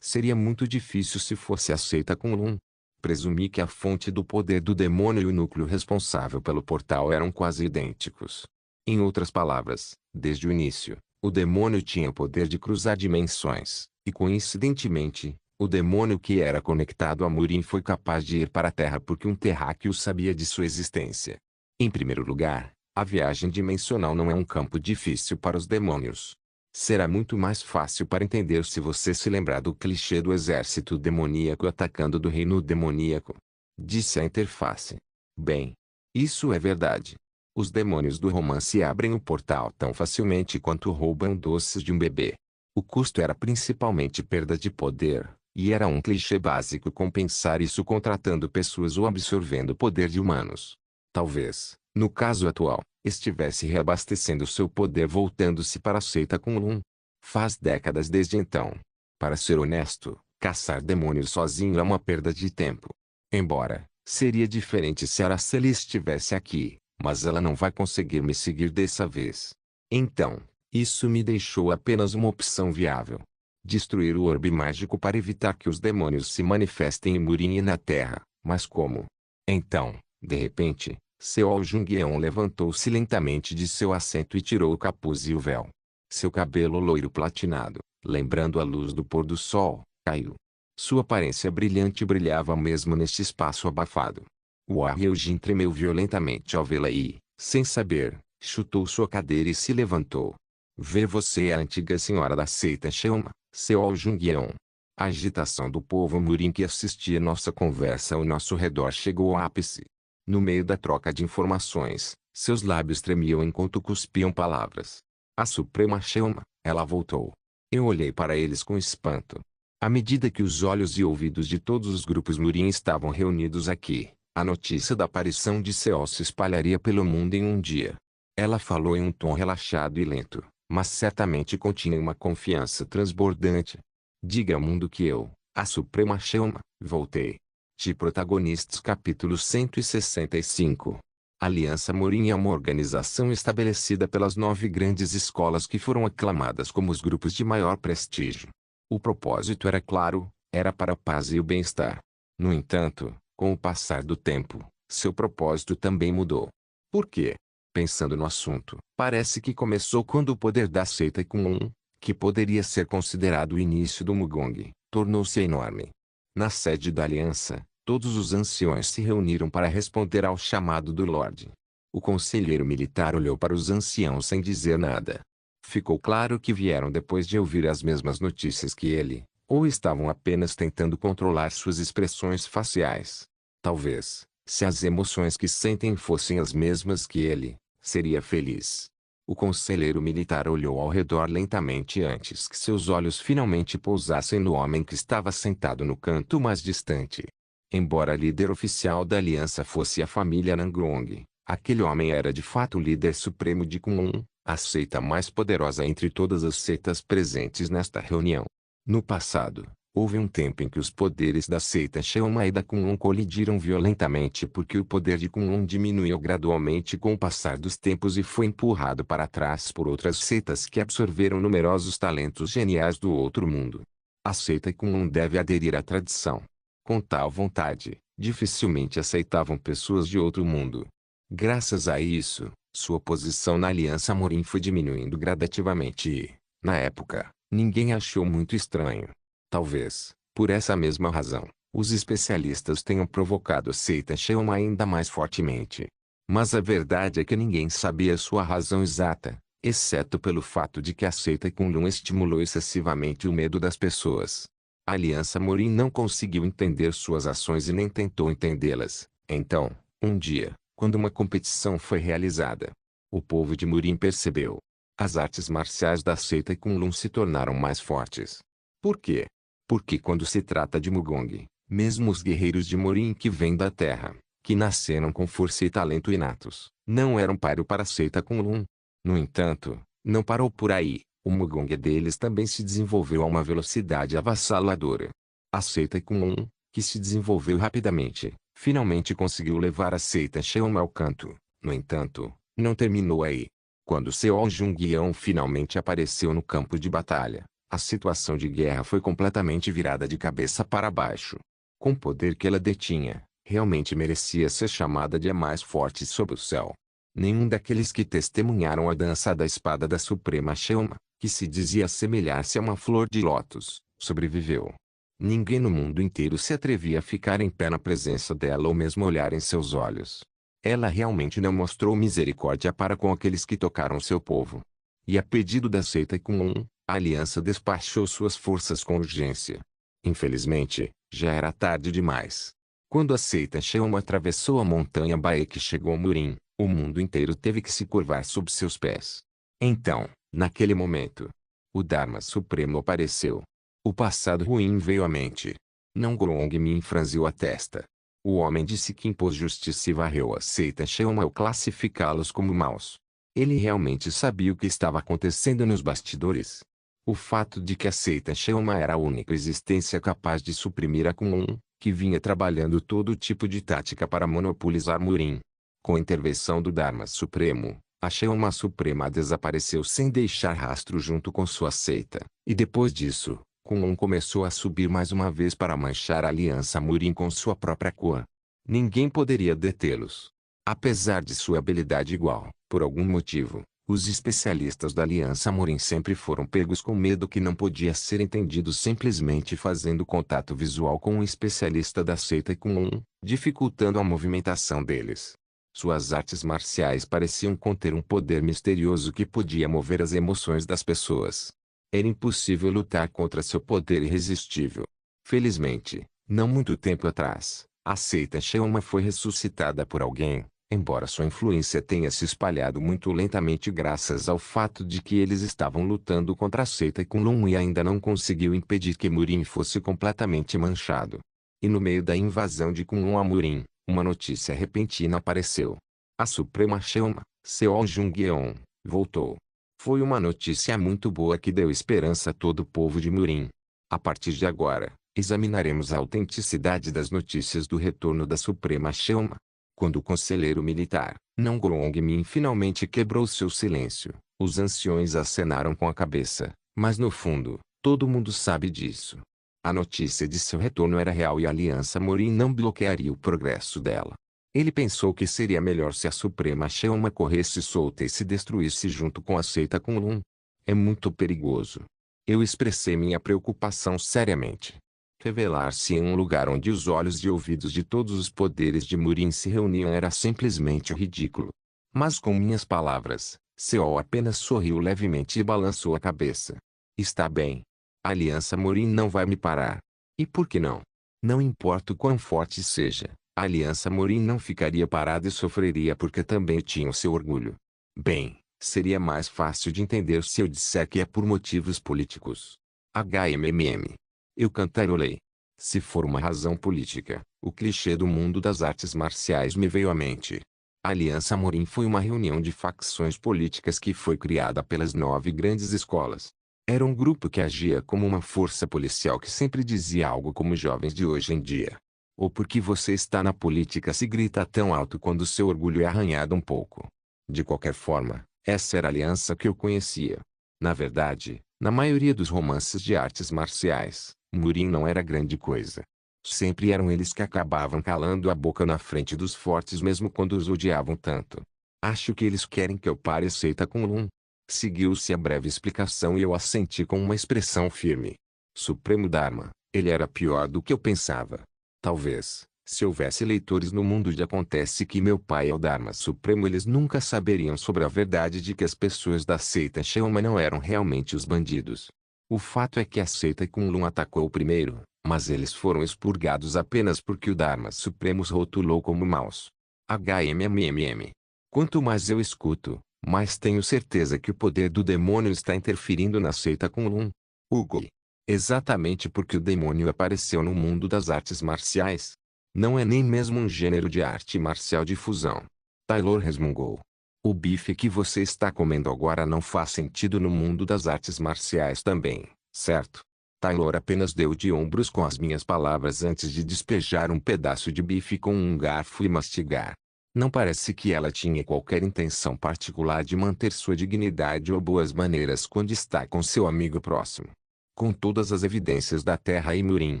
Seria muito difícil se fosse aceita Kunlun. Presumi que a fonte do poder do demônio e o núcleo responsável pelo portal eram quase idênticos. Em outras palavras, desde o início, o demônio tinha o poder de cruzar dimensões, e coincidentemente, o demônio que era conectado a Murin foi capaz de ir para a Terra porque um terráqueo sabia de sua existência. Em primeiro lugar, a viagem dimensional não é um campo difícil para os demônios. Será muito mais fácil para entender se você se lembrar do clichê do exército demoníaco atacando do reino demoníaco. Disse a interface. Bem, isso é verdade. Os demônios do romance abrem o portal tão facilmente quanto roubam doces de um bebê. O custo era principalmente perda de poder, e era um clichê básico compensar isso contratando pessoas ou absorvendo o poder de humanos. Talvez, no caso atual, estivesse reabastecendo seu poder voltando-se para a seita Kunlun. Faz décadas desde então. Para ser honesto, caçar demônios sozinho é uma perda de tempo. Embora, seria diferente se Araceli estivesse aqui, mas ela não vai conseguir me seguir dessa vez. Então, isso me deixou apenas uma opção viável. Destruir o orbe mágico para evitar que os demônios se manifestem em Murin e na Terra, mas como? Então, de repente, Seol Jungyeon levantou-se lentamente de seu assento e tirou o capuz e o véu. Seu cabelo loiro platinado, lembrando a luz do pôr do sol, caiu. Sua aparência brilhante brilhava mesmo neste espaço abafado. Hua Hyojin tremeu violentamente ao vê-la e, sem saber, chutou sua cadeira e se levantou. Ver você é a antiga senhora da seita Sheoma, Seol Jungyeon. A agitação do povo Murin que assistia nossa conversa ao nosso redor chegou ao ápice. No meio da troca de informações, seus lábios tremiam enquanto cuspiam palavras. A Suprema Sheoma, ela voltou. Eu olhei para eles com espanto. À medida que os olhos e ouvidos de todos os grupos Murin estavam reunidos aqui, a notícia da aparição de Seol se espalharia pelo mundo em um dia. Ela falou em um tom relaxado e lento, mas certamente continha uma confiança transbordante. Diga ao mundo que eu, a Suprema Sheoma, voltei. De Protagonistas capítulo 165. A Aliança Morim é uma organização estabelecida pelas 9 grandes escolas que foram aclamadas como os grupos de maior prestígio. O propósito era claro, era para a paz e o bem-estar. No entanto, com o passar do tempo, seu propósito também mudou. Por quê? Pensando no assunto, parece que começou quando o poder da seita Kunlun, que poderia ser considerado o início do Mugong, tornou-se enorme. Na sede da aliança, todos os anciões se reuniram para responder ao chamado do Lorde. O conselheiro militar olhou para os anciãos sem dizer nada. Ficou claro que vieram depois de ouvir as mesmas notícias que ele, ou estavam apenas tentando controlar suas expressões faciais. Talvez, se as emoções que sentem fossem as mesmas que ele, seria feliz. O conselheiro militar olhou ao redor lentamente antes que seus olhos finalmente pousassem no homem que estava sentado no canto mais distante. Embora líder oficial da aliança fosse a família Nangrong, aquele homem era de fato o líder supremo de Kunlun, a seita mais poderosa entre todas as seitas presentes nesta reunião. No passado, houve um tempo em que os poderes da seita Sheoma e da Kunlun colidiram violentamente porque o poder de Kunlun diminuiu gradualmente com o passar dos tempos e foi empurrado para trás por outras seitas que absorveram numerosos talentos geniais do outro mundo. A seita Kunlun deve aderir à tradição. Com tal vontade, dificilmente aceitavam pessoas de outro mundo. Graças a isso, sua posição na Aliança Morim foi diminuindo gradativamente e, na época, ninguém achou muito estranho. Talvez, por essa mesma razão, os especialistas tenham provocado a seita Sheoma ainda mais fortemente. Mas a verdade é que ninguém sabia sua razão exata, exceto pelo fato de que a seita Kunlun estimulou excessivamente o medo das pessoas. A Aliança Morim não conseguiu entender suas ações e nem tentou entendê-las. Então, um dia, quando uma competição foi realizada, o povo de Morim percebeu. As artes marciais da seita Kunlun se tornaram mais fortes. Por quê? Porque quando se trata de Mugong, mesmo os guerreiros de Morim que vêm da terra, que nasceram com força e talento inatos, não eram páreo para a seita Kunlun. No entanto, não parou por aí. O Mugong deles também se desenvolveu a uma velocidade avassaladora. A seita Kunlun, que se desenvolveu rapidamente, finalmente conseguiu levar a seita Sheoma ao canto. No entanto, não terminou aí. Quando Seol Jungyeon finalmente apareceu no campo de batalha, a situação de guerra foi completamente virada de cabeça para baixo. Com o poder que ela detinha, realmente merecia ser chamada de a mais forte sob o céu. Nenhum daqueles que testemunharam a dança da espada da Suprema Sheoma, que se dizia assemelhar-se a uma flor de lótus, sobreviveu. Ninguém no mundo inteiro se atrevia a ficar em pé na presença dela ou mesmo olhar em seus olhos. Ela realmente não mostrou misericórdia para com aqueles que tocaram seu povo. E a pedido da seita Kunlun, a aliança despachou suas forças com urgência. Infelizmente, já era tarde demais. Quando a seita Sheoma atravessou a montanha Baek e chegou a Morim, o mundo inteiro teve que se curvar sob seus pés. Então, naquele momento, o Dharma Supremo apareceu. O passado ruim veio à mente. Nangrong-min franziu a testa. O homem disse que impôs justiça e varreu a seita Sheoma ao classificá-los como maus. Ele realmente sabia o que estava acontecendo nos bastidores. O fato de que a seita Sheoma era a única existência capaz de suprimir a Kunlun, que vinha trabalhando todo tipo de tática para monopolizar Morim. Com a intervenção do Dharma Supremo, a Sheoma Suprema desapareceu sem deixar rastro junto com sua seita, e depois disso, Kunlun começou a subir mais uma vez para manchar a aliança Morim com sua própria cor. Ninguém poderia detê-los. Apesar de sua habilidade igual, por algum motivo, os especialistas da aliança Morim sempre foram pegos com medo que não podia ser entendido simplesmente fazendo contato visual com um especialista da seita Kunlun, dificultando a movimentação deles. Suas artes marciais pareciam conter um poder misterioso que podia mover as emoções das pessoas. Era impossível lutar contra seu poder irresistível. Felizmente, não muito tempo atrás, a seita Sheoma foi ressuscitada por alguém, embora sua influência tenha se espalhado muito lentamente graças ao fato de que eles estavam lutando contra a seita Kunlun e ainda não conseguiu impedir que Morim fosse completamente manchado. E no meio da invasão de Kunlun a Morim, uma notícia repentina apareceu. A Suprema Sheoma, Seol Jungyeon, voltou. Foi uma notícia muito boa que deu esperança a todo o povo de Morim. A partir de agora, examinaremos a autenticidade das notícias do retorno da Suprema Sheoma. Quando o conselheiro militar, Não Grong-min, finalmente quebrou seu silêncio, os anciões acenaram com a cabeça, mas no fundo, todo mundo sabe disso. A notícia de seu retorno era real e a Aliança Morin não bloquearia o progresso dela. Ele pensou que seria melhor se a Suprema Sheoma corresse solta e se destruísse junto com a seita Kunlun. É muito perigoso. Eu expressei minha preocupação seriamente. Revelar-se em um lugar onde os olhos e ouvidos de todos os poderes de Murin se reuniam era simplesmente ridículo. Mas com minhas palavras, Seol apenas sorriu levemente e balançou a cabeça. Está bem. A Aliança Morin não vai me parar. E por que não? Não importa o quão forte seja, a Aliança Morin não ficaria parada e sofreria porque também tinha o seu orgulho. Bem, seria mais fácil de entender se eu disser que é por motivos políticos. HMMM. Eu cantarolei. Se for uma razão política, o clichê do mundo das artes marciais me veio à mente. A Aliança Morin foi uma reunião de facções políticas que foi criada pelas 9 grandes escolas. Era um grupo que agia como uma força policial que sempre dizia algo como os jovens de hoje em dia. Ou porque você está na política se grita tão alto quando seu orgulho é arranhado um pouco. De qualquer forma, essa era a aliança que eu conhecia. Na verdade, na maioria dos romances de artes marciais, Murin não era grande coisa. Sempre eram eles que acabavam calando a boca na frente dos fortes mesmo quando os odiavam tanto. Acho que eles querem que eu pare a seita Kunlun. Seguiu-se a breve explicação e eu assenti com uma expressão firme. Supremo Dharma, ele era pior do que eu pensava. Talvez, se houvesse leitores no mundo de acontece que meu pai é o Dharma Supremo, eles nunca saberiam sobre a verdade de que as pessoas da seita Sheoma não eram realmente os bandidos. O fato é que a seita Kunlun atacou primeiro, mas eles foram expurgados apenas porque o Dharma Supremo os rotulou como maus. HMMM. Quanto mais eu escuto, mas tenho certeza que o poder do demônio está interferindo na seita Kunlun. Hugo. Exatamente porque o demônio apareceu no mundo das artes marciais. Não é nem mesmo um gênero de arte marcial de fusão. Taylor resmungou. O bife que você está comendo agora não faz sentido no mundo das artes marciais também, certo? Taylor apenas deu de ombros com as minhas palavras antes de despejar um pedaço de bife com um garfo e mastigar. Não parece que ela tinha qualquer intenção particular de manter sua dignidade ou boas maneiras quando está com seu amigo próximo. Com todas as evidências da Terra e Murin,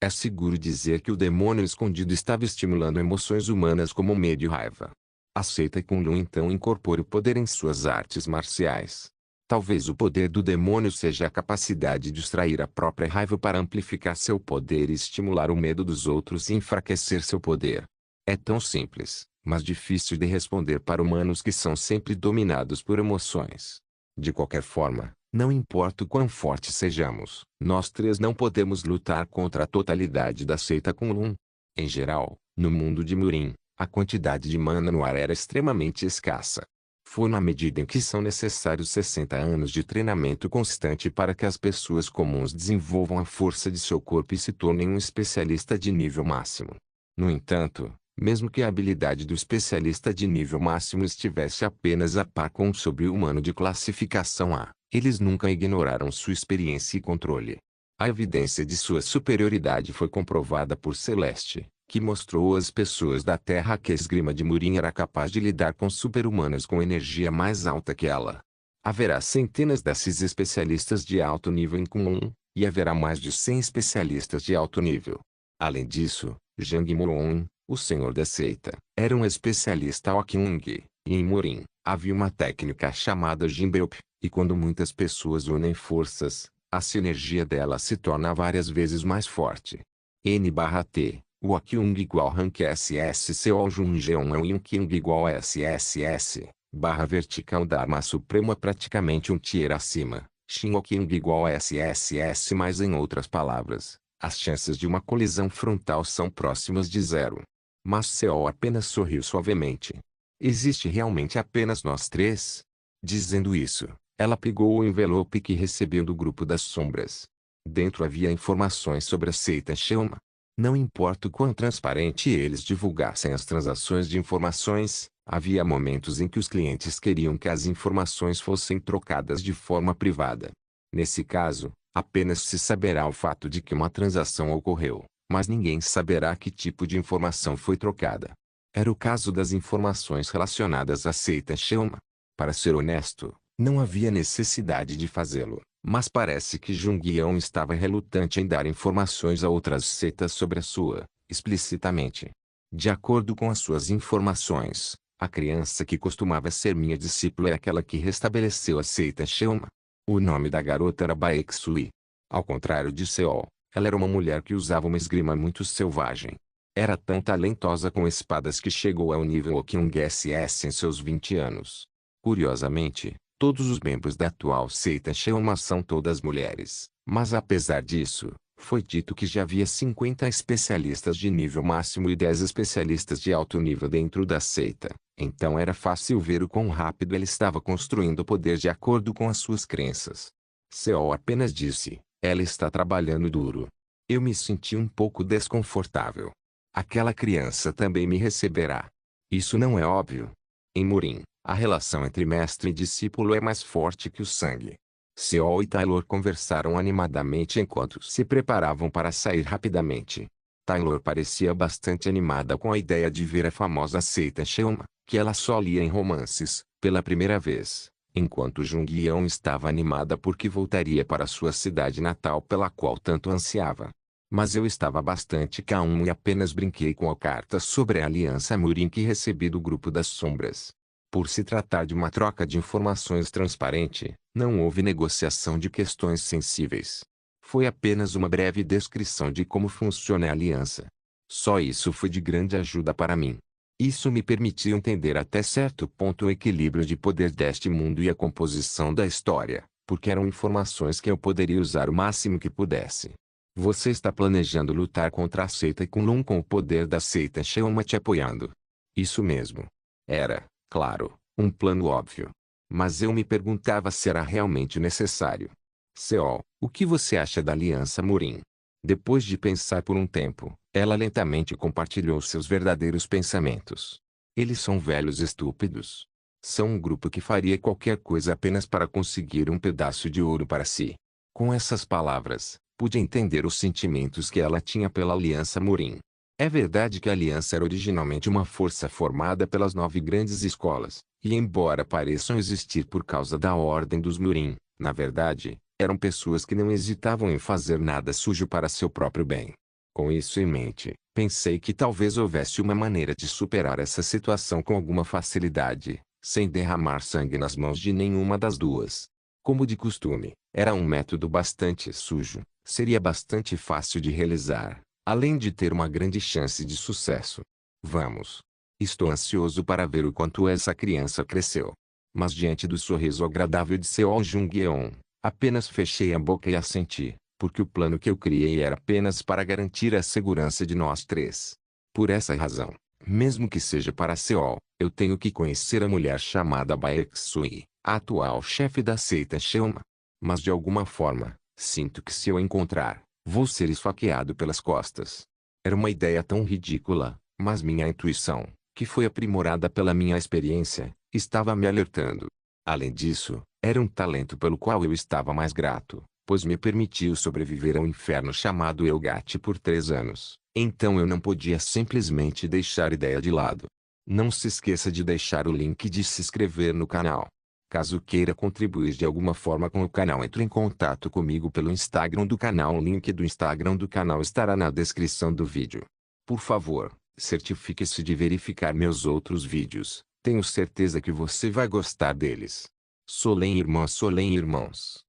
é seguro dizer que o demônio escondido estava estimulando emoções humanas como medo e raiva. A seita Kunlun então incorpora o poder em suas artes marciais. Talvez o poder do demônio seja a capacidade de extrair a própria raiva para amplificar seu poder e estimular o medo dos outros e enfraquecer seu poder. É tão simples, mas difícil de responder para humanos que são sempre dominados por emoções. De qualquer forma, não importa o quão fortes sejamos, nós três não podemos lutar contra a totalidade da seita Kunlun. Em geral, no mundo de Murin, a quantidade de mana no ar era extremamente escassa. Foi na medida em que são necessários 60 anos de treinamento constante para que as pessoas comuns desenvolvam a força de seu corpo e se tornem um especialista de nível máximo. No entanto, mesmo que a habilidade do especialista de nível máximo estivesse apenas a par com um sobre-humano de classificação A, eles nunca ignoraram sua experiência e controle. A evidência de sua superioridade foi comprovada por Celeste, que mostrou às pessoas da Terra que a esgrima de Murin era capaz de lidar com super-humanos com energia mais alta que ela. Haverá centenas desses especialistas de alto nível em Kunlun, e haverá mais de 100 especialistas de alto nível. Além disso, Jang Moon, o senhor da seita, era um especialista Okyung, e em Murin, havia uma técnica chamada Jinbeop, e quando muitas pessoas unem forças, a sinergia dela se torna várias vezes mais forte. N/T, o Okyung igual Rank SSC ou Junjeon é o Yunkyung igual SSS, barra vertical Dharma Supremo é praticamente um tier acima, Shin Okyung igual SSS mas em outras palavras, as chances de uma colisão frontal são próximas de zero. Mas Seol apenas sorriu suavemente. Existe realmente apenas nós três? Dizendo isso, ela pegou o envelope que recebeu do grupo das sombras. Dentro havia informações sobre a seita Sheoma. Não importa o quão transparente eles divulgassem as transações de informações, havia momentos em que os clientes queriam que as informações fossem trocadas de forma privada. Nesse caso, apenas se saberá o fato de que uma transação ocorreu, mas ninguém saberá que tipo de informação foi trocada. Era o caso das informações relacionadas à seita Shelma. Para ser honesto, não havia necessidade de fazê-lo, mas parece que Junguião estava relutante em dar informações a outras seitas sobre a sua, explicitamente. De acordo com as suas informações, a criança que costumava ser minha discípula é aquela que restabeleceu a seita Shelma. O nome da garota era Baeksuyi. Ao contrário de Seol, ela era uma mulher que usava uma esgrima muito selvagem. Era tão talentosa com espadas que chegou ao nível Okyung SS em seus 20 anos. Curiosamente, todos os membros da atual seita Shelma são todas mulheres, mas apesar disso, foi dito que já havia 50 especialistas de nível máximo e 10 especialistas de alto nível dentro da seita, então era fácil ver o quão rápido ele estava construindo o poder de acordo com as suas crenças. Seol apenas disse, ela está trabalhando duro. Eu me senti um pouco desconfortável. Aquela criança também me receberá. Isso não é óbvio. Em Murim, a relação entre mestre e discípulo é mais forte que o sangue. Seol e Taylor conversaram animadamente enquanto se preparavam para sair rapidamente. Taylor parecia bastante animada com a ideia de ver a famosa seita Shelma, que ela só lia em romances, pela primeira vez, enquanto Junguião estava animada porque voltaria para sua cidade natal pela qual tanto ansiava. Mas eu estava bastante calmo e apenas brinquei com a carta sobre a aliança Murim que recebi do grupo das sombras. Por se tratar de uma troca de informações transparente, não houve negociação de questões sensíveis. Foi apenas uma breve descrição de como funciona a aliança. Só isso foi de grande ajuda para mim. Isso me permitiu entender até certo ponto o equilíbrio de poder deste mundo e a composição da história, porque eram informações que eu poderia usar o máximo que pudesse. Você está planejando lutar contra a seita Kunlun com o poder da seita Shelma te apoiando. Isso mesmo. Era, claro, um plano óbvio. Mas eu me perguntava se era realmente necessário. Seol, o que você acha da aliança Murim? Depois de pensar por um tempo, ela lentamente compartilhou seus verdadeiros pensamentos. Eles são velhos estúpidos. São um grupo que faria qualquer coisa apenas para conseguir um pedaço de ouro para si. Com essas palavras, pude entender os sentimentos que ela tinha pela Aliança Murim. É verdade que a Aliança era originalmente uma força formada pelas 9 grandes escolas, e embora pareçam existir por causa da Ordem dos Murim, na verdade, eram pessoas que não hesitavam em fazer nada sujo para seu próprio bem. Com isso em mente, pensei que talvez houvesse uma maneira de superar essa situação com alguma facilidade, sem derramar sangue nas mãos de nenhuma das duas. Como de costume, era um método bastante sujo, seria bastante fácil de realizar, além de ter uma grande chance de sucesso. Vamos. Estou ansioso para ver o quanto essa criança cresceu. Mas diante do sorriso agradável de Seol Jung-yeon, apenas fechei a boca e assenti, porque o plano que eu criei era apenas para garantir a segurança de nós três. Por essa razão, mesmo que seja para Seol, eu tenho que conhecer a mulher chamada Baek-sui, a atual chefe da seita Shelma. Mas de alguma forma, sinto que se eu encontrar, vou ser esfaqueado pelas costas. Era uma ideia tão ridícula, mas minha intuição, que foi aprimorada pela minha experiência, estava me alertando. Além disso, era um talento pelo qual eu estava mais grato, pois me permitiu sobreviver ao inferno chamado Elgate por 3 anos. Então eu não podia simplesmente deixar a ideia de lado. Não se esqueça de deixar o link de se inscrever no canal. Caso queira contribuir de alguma forma com o canal, entre em contato comigo pelo Instagram do canal. O link do Instagram do canal estará na descrição do vídeo. Por favor, certifique-se de verificar meus outros vídeos. Tenho certeza que você vai gostar deles. Solem irmãos.